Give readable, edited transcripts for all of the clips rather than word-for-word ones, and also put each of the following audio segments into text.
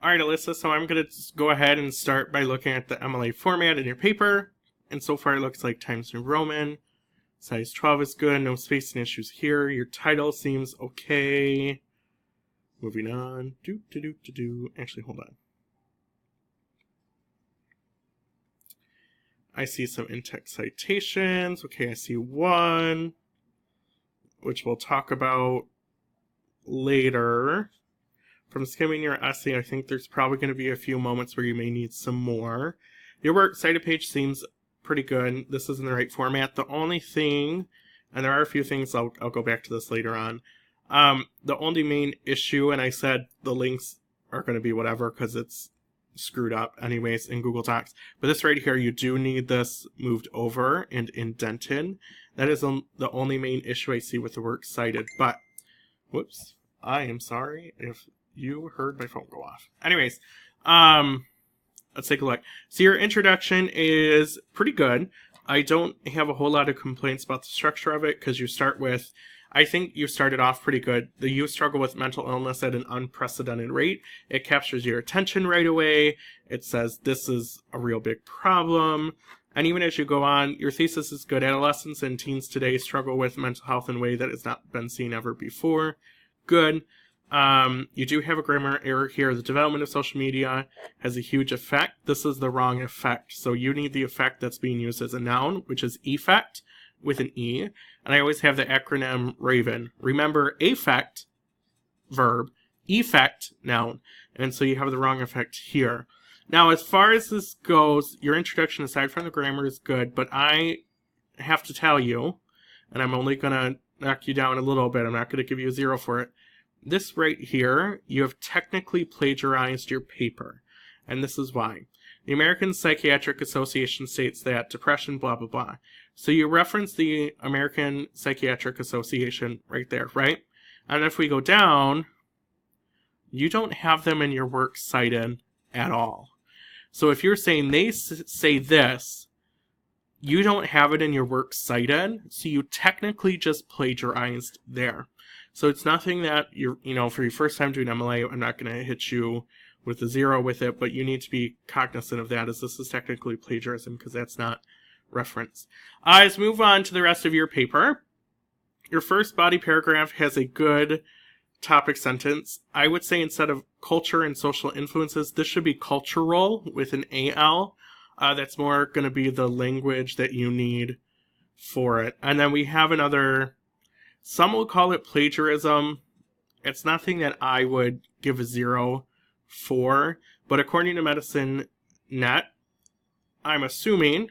All right, Alyssa, so I'm going to go ahead and start by looking at the MLA format in your paper. And so far it looks like Times New Roman. Size 12 is good, no spacing issues here. Your title seems okay. Moving on. Actually, hold on. I see some in-text citations. Okay, I see one, which we'll talk about later. From skimming your essay, I think there's probably going to be a few moments where you may need some more. Your works cited page seems pretty good. This is in the right format. The only thing, and there are a few things, I'll go back to this later on. The only main issue, and I said the links are going to be whatever because it's screwed up anyways in Google Docs. But this right here, you do need this moved over and indented. That is the only main issue I see with the works cited. But, whoops, I am sorry if you heard my phone go off. Anyways, let's take a look. So your introduction is pretty good. I don't have a whole lot of complaints about the structure of it because you start with, I think you started off pretty good. The youth struggle with mental illness at an unprecedented rate. It captures your attention right away. It says this is a real big problem. And even as you go on, your thesis is good. Adolescents and teens today struggle with mental health in a way that has not been seen ever before. Good. You do have a grammar error here. The development of social media has a huge effect. This is the wrong effect. So you need the effect that's being used as a noun, which is effect with an E. And I always have the acronym RAVEN. Remember, affect, verb, effect, noun. And so you have the wrong effect here. Now, as far as this goes, your introduction, aside from the grammar, is good. But I have to tell you, and I'm only going to knock you down a little bit. I'm not going to give you a 0 for it. This right here, you have technically plagiarized your paper. And this is why. The American Psychiatric Association states that depression, blah, blah, blah. So you reference the American Psychiatric Association right there, right? And if we go down, you don't have them in your work cited at all. So if you're saying they say this, you don't have it in your work cited, so you technically just plagiarized there. So it's nothing that for your first time doing MLA, I'm not going to hit you with a 0 with it, but you need to be cognizant of that as this is technically plagiarism because that's not reference. Let's move on to the rest of your paper. Your first body paragraph has a good topic sentence. I would say instead of culture and social influences, this should be cultural with an AL. That's more going to be the language that you need for it. And then we have another, some will call it plagiarism. It's nothing that I would give a 0 for, but according to Medicine Net, I'm assuming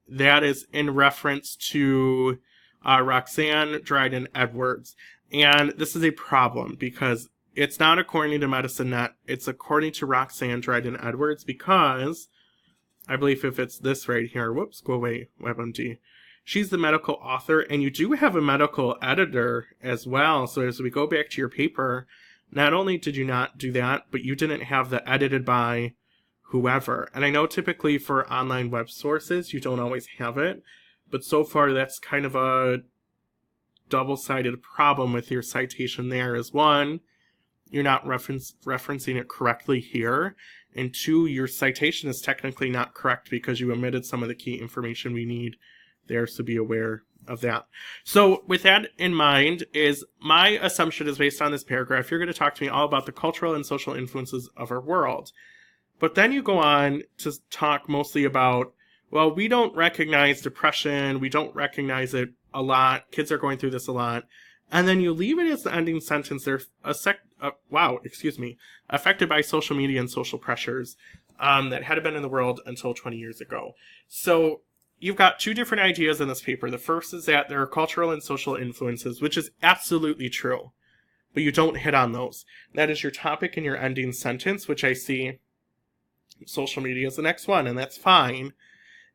that is in reference to Roxanne Dryden Edwards. And this is a problem because it's not according to Medicine Net, it's according to Roxanne Dryden Edwards because I believe if it's this right here, whoops, go away, WebMD. She's the medical author, and you do have a medical editor as well. So as we go back to your paper, not only did you not do that, but you didn't have the edited by whoever. And I know typically for online web sources, you don't always have it. But so far, that's kind of a double-sided problem with your citation there. Is one, you're not referencing it correctly here. And two, your citation is technically not correct because you omitted some of the key information we need there, so be aware of that. So with that in mind, is my assumption is based on this paragraph, you're going to talk to me all about the cultural and social influences of our world. But then you go on to talk mostly about, well, we don't recognize depression, we don't recognize it a lot, kids are going through this a lot. And then you leave it as the ending sentence, they're affected by social media and social pressures that had been in the world until 20 years ago. So you've got two different ideas in this paper. The first is that there are cultural and social influences, which is absolutely true, but you don't hit on those. That is your topic in your ending sentence, which I see social media is the next one, and that's fine,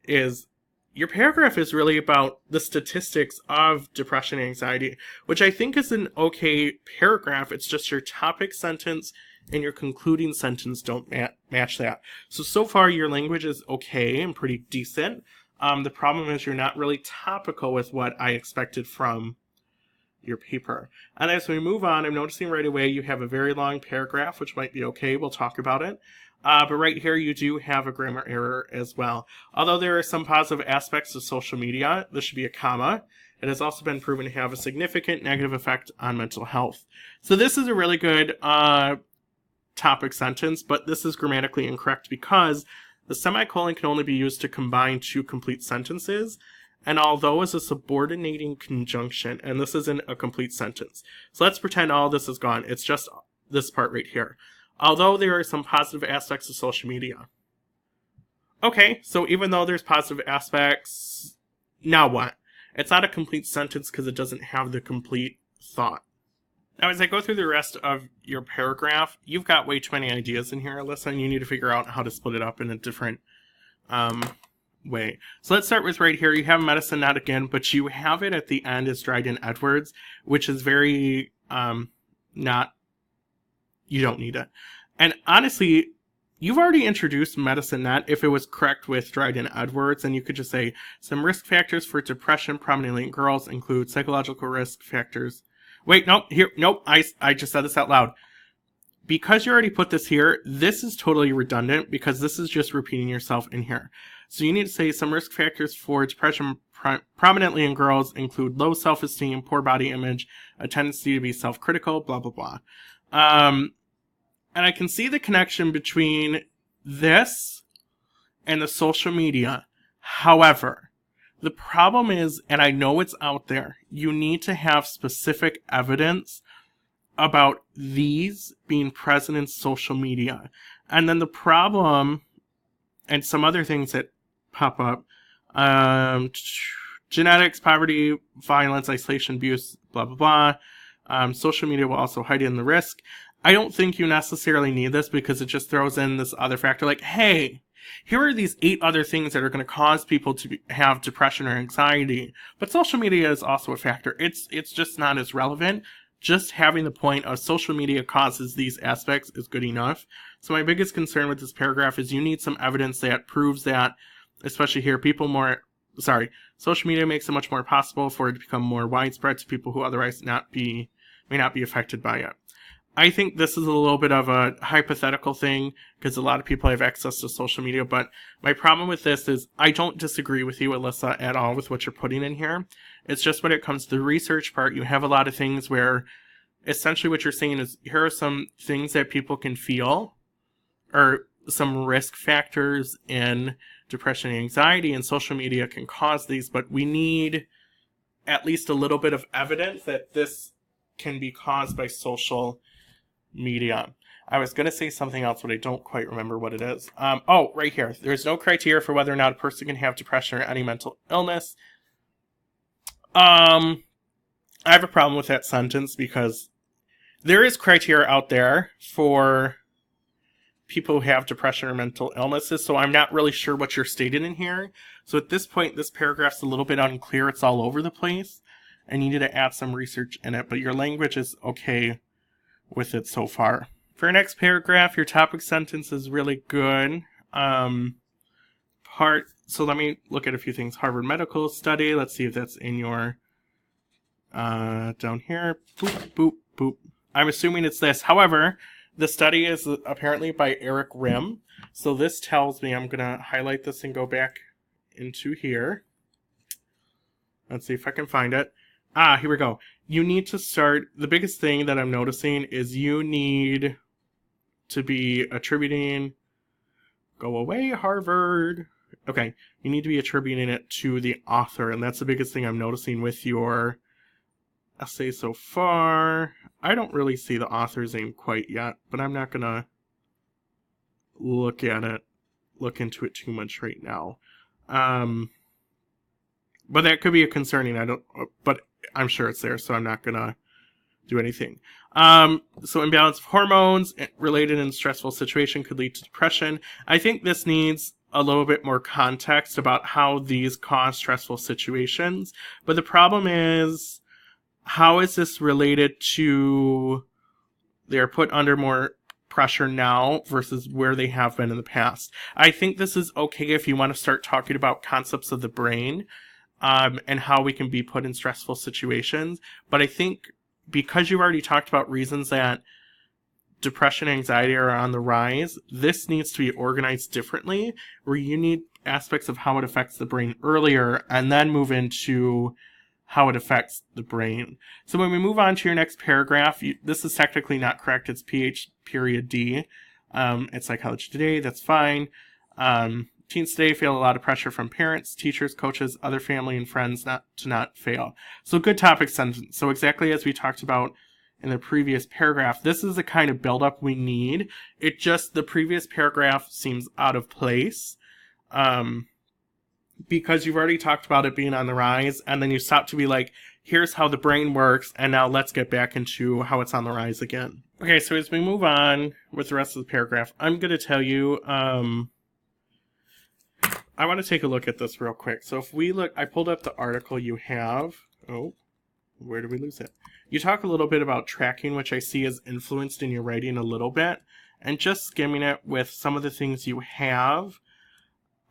is your paragraph is really about the statistics of depression and anxiety, which I think is an okay paragraph. It's just your topic sentence and your concluding sentence don't match that. So far your language is okay and pretty decent. The problem is you're not really topical with what I expected from your paper. And as we move on, I'm noticing right away you have a very long paragraph, which might be okay. We'll talk about it. But right here, you do have a grammar error as well. Although there are some positive aspects of social media, this should be a comma. It has also been proven to have a significant negative effect on mental health. So this is a really good topic sentence, but this is grammatically incorrect because the semicolon can only be used to combine two complete sentences. And although it's a subordinating conjunction, and this isn't a complete sentence. So let's pretend all this is gone. It's just this part right here. Although there are some positive aspects of social media. Okay, so even though there's positive aspects, now what? It's not a complete sentence because it doesn't have the complete thought. Now, as I go through the rest of your paragraph, you've got way too many ideas in here, Alyssa, and you need to figure out how to split it up in a different way. So let's start with right here. You have medicine not again, but you have it at the end as Dryden Edwards, which is very not, you don't need it. And honestly, you've already introduced medicine net if it was correct with Dryden Edwards, and you could just say some risk factors for depression prominently in girls include psychological risk factors. Wait, nope, I just said this out loud. Because you already put this here, this is totally redundant because this is just repeating yourself in here. So you need to say some risk factors for depression prominently in girls include low self-esteem, poor body image, a tendency to be self-critical, blah, blah, blah. And I can see the connection between this and the social media. However, the problem is, and I know it's out there, you need to have specific evidence about these being present in social media. And then the problem, and some other things that pop up, genetics, poverty, violence, isolation, abuse, blah, blah, blah. Social media will also hide in the risk. I don't think you necessarily need this because it just throws in this other factor like, hey, here are these 8 other things that are going to cause people to have depression or anxiety. But social media is also a factor. It's just not as relevant. Just having the point of social media causes these aspects is good enough. So my biggest concern with this paragraph is you need some evidence that proves that, especially here, social media makes it much more possible for it to become more widespread to people who otherwise may not be affected by it. I think this is a little bit of a hypothetical thing because a lot of people have access to social media, but my problem with this is I don't disagree with you, Alyssa, at all with what you're putting in here. It's just when it comes to the research part, you have a lot of things where essentially what you're saying is here are some things that people can feel or some risk factors in depression and anxiety, and social media can cause these, but we need at least a little bit of evidence that this can be caused by social media. I was going to say something else, but I don't quite remember what it is. Right here. There's no criteria for whether or not a person can have depression or any mental illness. I have a problem with that sentence because there is criteria out there for people who have depression or mental illnesses, so I'm not really sure what you're stating in here. So at this point, this paragraph's a little bit unclear. It's all over the place. I needed to add some research in it, but your language is okay with it so far. For your next paragraph, your topic sentence is really good. So let me look at a few things. Harvard Medical Study. Let's see if that's in your down here. Boop, boop, boop. I'm assuming it's this. However, the study is apparently by Eric Rim. So this tells me, I'm going to highlight this and go back into here. Let's see if I can find it. Here we go. You need to start, the biggest thing that I'm noticing is you need to be attributing, go away, Harvard. Okay, you need to be attributing it to the author, and that's the biggest thing I'm noticing with your essay so far. I don't really see the author's name quite yet, but I'm not going to look into it too much right now. But that could be a concerning, but I'm sure it's there, so I'm not going to do anything. So imbalance of hormones related in a stressful situation could lead to depression. I think this needs a little bit more context about how these cause stressful situations. But the problem is, how is this related to they're put under more pressure now versus where they have been in the past? I think this is okay if you want to start talking about concepts of the brain. and how we can be put in stressful situations. But I think because you've already talked about reasons that depression and anxiety are on the rise, this needs to be organized differently, where you need aspects of how it affects the brain earlier and then move into how it affects the brain. So when we move on to your next paragraph, this is technically not correct. It's PH.D. It's Psychology Today. That's fine. Teens today feel a lot of pressure from parents, teachers, coaches, other family, and friends not to fail. So good topic sentence. So exactly as we talked about in the previous paragraph, this is the kind of buildup we need. The previous paragraph seems out of place. Because you've already talked about it being on the rise, and then you stop to be like, here's how the brain works, and now let's get back into how it's on the rise again. Okay, so as we move on with the rest of the paragraph, I'm going to tell you, I want to take a look at this real quick. So if we look, I pulled up the article you have. Oh, where did we lose it? You talk a little bit about tracking, which I see is influenced in your writing a little bit, and just skimming it with some of the things you have,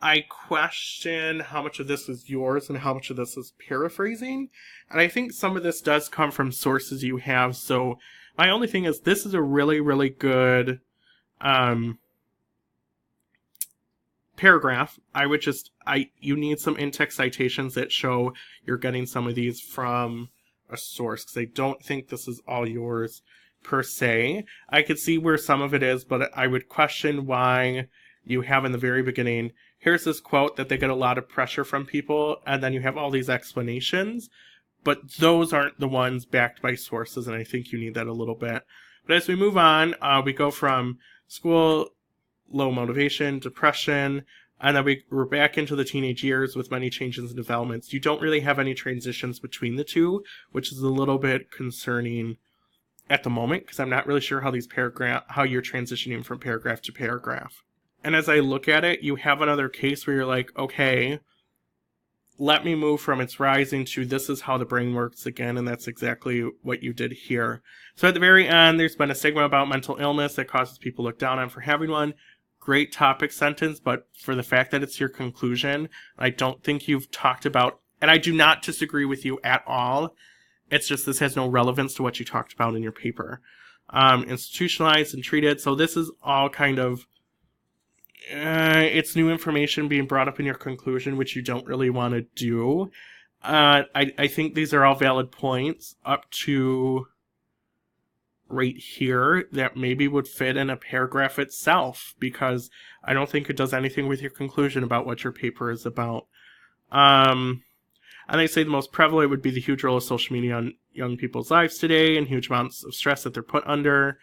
I question how much of this is yours and how much of this is paraphrasing. And I think some of this does come from sources you have. So my only thing is this is a really, really good paragraph. You need some in-text citations that show you're getting some of these from a source, because I don't think this is all yours per se. I could see where some of it is, but I would question why you have in the very beginning, here's this quote that they get a lot of pressure from people, and then you have all these explanations, but those aren't the ones backed by sources, and I think you need that a little bit. But as we move on, we go from school, low motivation, depression, and then we're back into the teenage years with many changes and developments. You don't really have any transitions between the two, which is a little bit concerning at the moment, because I'm not really sure how how you're transitioning from paragraph to paragraph. And as I look at it, you have another case where you're like, okay, let me move from it's rising to this is how the brain works again, and that's exactly what you did here. So at the very end, there's been a stigma about mental illness that causes people to look down on for having one. Great topic sentence, but for the fact that it's your conclusion, I don't think you've talked about, and I do not disagree with you at all. It's just this has no relevance to what you talked about in your paper. Institutionalized and treated. So this is all kind of, it's new information being brought up in your conclusion, which you don't really want to do. I think these are all valid points up to right here that maybe would fit in a paragraph itself, because I don't think it does anything with your conclusion about what your paper is about. And they say the most prevalent would be the huge role of social media on young people's lives today and huge amounts of stress that they're put under.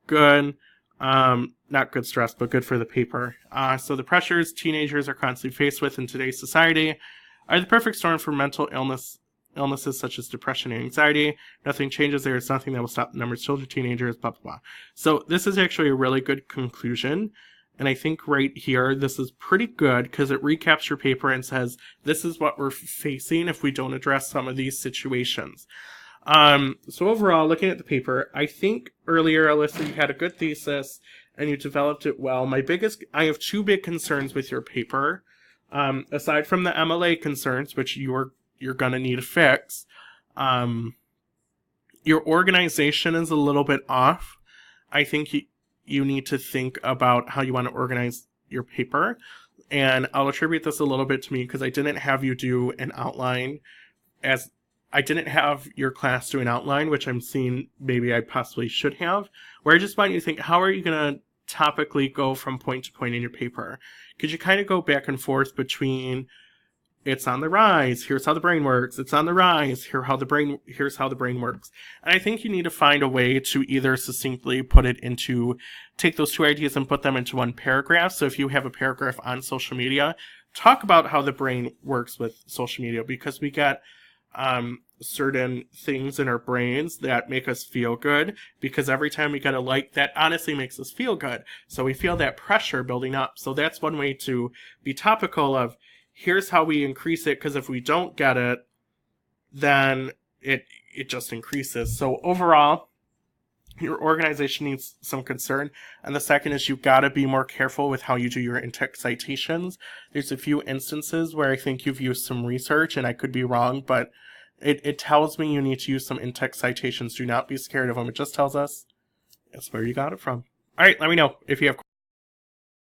Good. Not good stress, but good for the paper. So the pressures teenagers are constantly faced with in today's society are the perfect storm for mental illnesses such as depression and anxiety. Nothing changes there. It's nothing that will stop the numbers of children, teenagers, blah, blah, blah. So this is actually a really good conclusion. And I think right here, this is pretty good because it recaps your paper and says, this is what we're facing if we don't address some of these situations. So overall, looking at the paper, I think earlier, Alyssa, you had a good thesis and you developed it well. I have two big concerns with your paper. Aside from the MLA concerns, which you're going to need to fix, your organization is a little bit off. I think you need to think about how you want to organize your paper. And I'll attribute this a little bit to me because I didn't have you do an outline I didn't have your class do an outline, which I'm seeing maybe I possibly should have, where I just want you to think, how are you going to topically go from point to point in your paper? Could you kind of go back and forth between it's on the rise, here's how the brain works, it's on the rise, here's how the brain works. And I think you need to find a way to either succinctly take those two ideas and put them into one paragraph. So if you have a paragraph on social media, talk about how the brain works with social media, because we got certain things in our brains that make us feel good, because every time we get a like, that honestly makes us feel good. So we feel that pressure building up. So that's one way to be topical of, here's how we increase it, because if we don't get it, then it just increases. So overall, your organization needs some concern. And the second is you gotta be more careful with how you do your in-text citations. There's a few instances where I think you've used some research, and I could be wrong, but it tells me you need to use some in-text citations. Do not be scared of them. It just tells us that's where you got it from. All right, let me know if you have